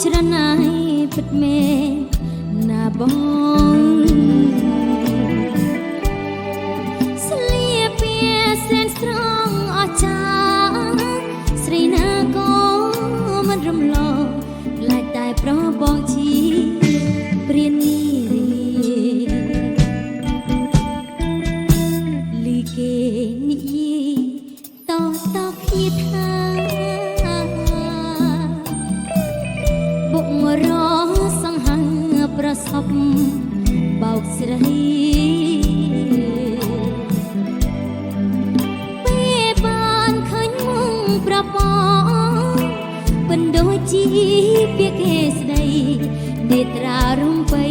ច្រណៃពិតមែនណាបងស្លៀកពាក់សែនស្រងអស្ចារ្យស្រីណាក៏មិនរំលងខ្លាចតែប្របងជីព្រានីលីគេនិយាយតគ្នាថាបុករសង្ហាប្រសពបោកស្រីពេលបានឃើញមុងប្របងមិនដូចជាពាក្យគេស្ដីនេត្រារំបី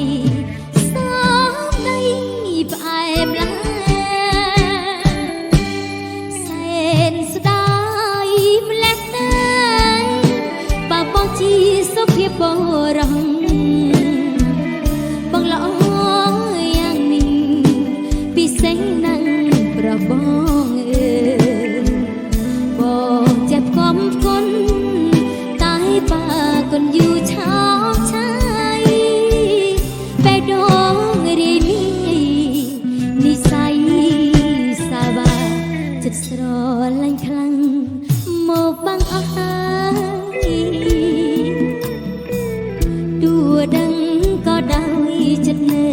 សំដីផ្អែមឡាសែនស្ដាយម្លេះតែបើបងជាសុភាពបរំបងល្អយ៉ាងនេះពិសេសណាស់ប្របងបងចាប់កំគុណតែបើគុណយូរឆោមឆាយបេះដូងរីនេះនិស័យសាបាចិត្តស្រឡាញ់ខ្លាំងមកបាំងអស់ហើយដួដឹងក៏ដោយចិត្តនៅ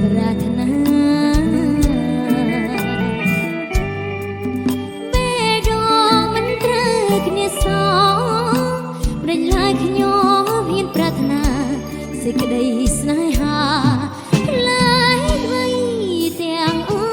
ប្រាថ្នាបេះដូងមិនត្រូវគ្នាសប្រេញឡើយខ្ញុំមានប្រាថ្នាសេចក្តីស្នេហាខ្លាយໄວទាំងអស់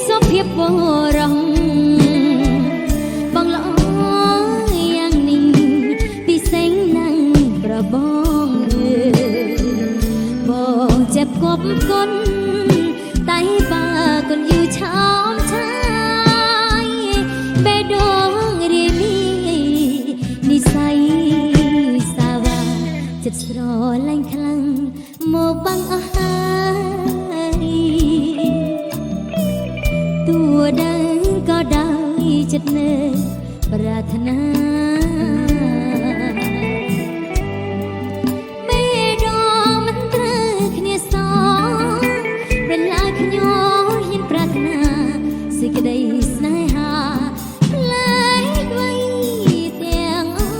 សុភាពបរំបងល្អយ៉ាងនេះពិសេសណាស់ប្របងបងចាប់គប់គុណតែបើគុណយូរឆោមឆាយបេះដូងរីនេះនិស័យសាវាចិត្តស្រឡាញ់ខ្លាំងមកបាំងអស់ហើយតួដឹងក៏ដោយចិត្តនៅប្រាថ្នាបេះដូងមិនត្រូវគ្នាសប្រឡាយខ្ញុំហ៊ានប្រាថ្នាសេចក្តីស្នេហាផ្លែកໄວទាំងអស់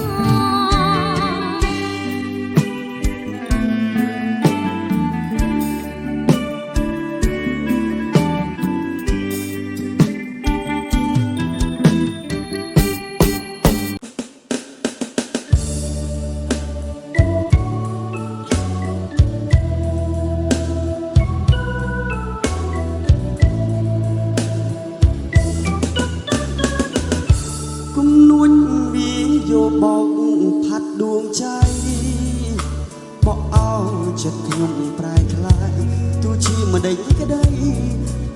បោកផាត់ដួងใจបោកអោចិត្តខ្ញុំប្រែคลายទោះជាមិនដេញក្តី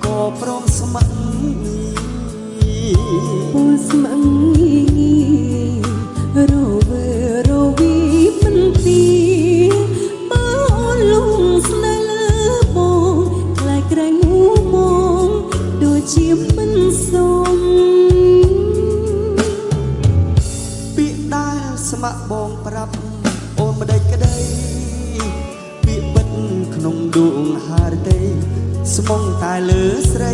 ក៏ព្រមស្ម័គ្រអូស្ម័គ្ររវើរវីមិនទីបើអូនលងស្នេហ៍លើបងខ្លាចក្រែងមកដូចជាមិនសមស្ម័គ្របងប្រាប់អូនមិនដេចក្តីពាក្យបិទក្នុងដួងហារទេស្មងតែលើស្រី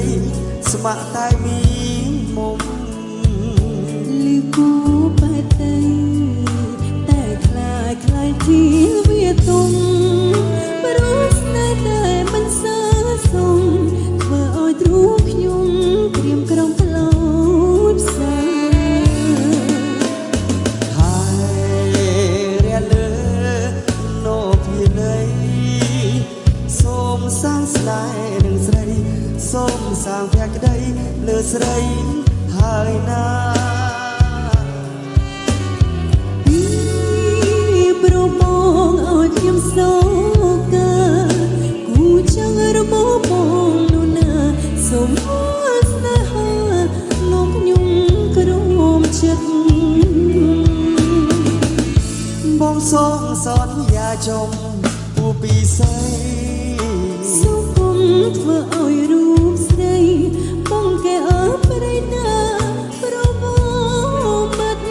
ស្ម័គ្រតែមានមុំលឺគូបែកតែខ្លាចជាវាទុំព្រោះស្នេហ៍តែមិនសើសុំធ្វើឲ្យទ្រូងខ្ញុំក្រៀមក្រំផ្លូវផ្សាសាងស្នេ នេហ៍នឹងស្រីសូមសាងភក្តីលើស្រីហើយណាប្របងឲ្យខ្ញុំសោកាគូចាំងរបស់បងនោះណាសូមស្នេហាលោកខ្ញុំក្រុមចិត្តបងសូមសន្យាចុំពូពីស្រីសូមគុំធ្វើឲ្យរូបស្រីបងកែអើប្រៃណាប្របងបាត់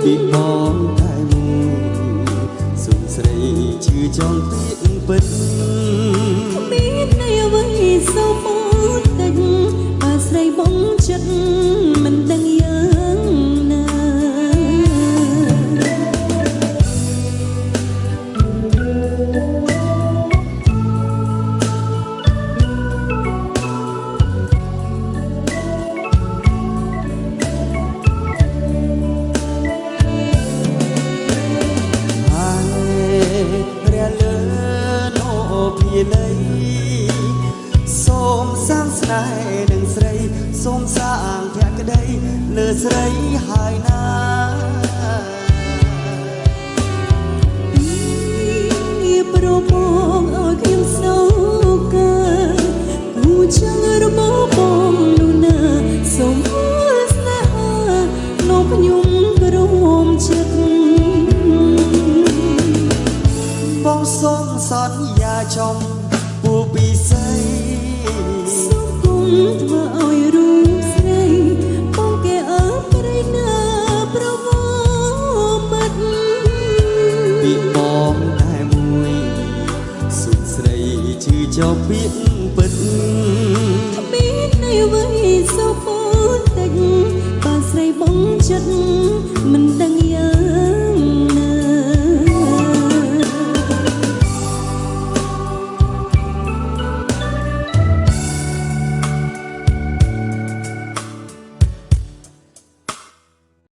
ពីបងតែមួយសុំស្រីជឿចង់ពីពិតមានន័យអ្វីសូមមកតិចបើស្រីបងចិត្តមិនដឹងយ៉ាងណាសូមសាងស្នេហ៍នឹងស្រីសូមសាងភក្តីលើស្រីហើយណាប្របងឲ្យខ្ញុំសោកាគូចាំងរបស់បងនោះណាសូមស្នេហាលោកខ្ញុំក្រុមចិត្តបងសូមសន្យាចំពូពីស្រីសូមគុំធ្វើឲ្យរូបស្រីបងកែអើប្រៃណាប្រវត្តិពីបងតែមួយសុខស្រីជឿចោលពីពិតមានន័យអ្វីសូមតិចបើស្រីបងចិត្តមិន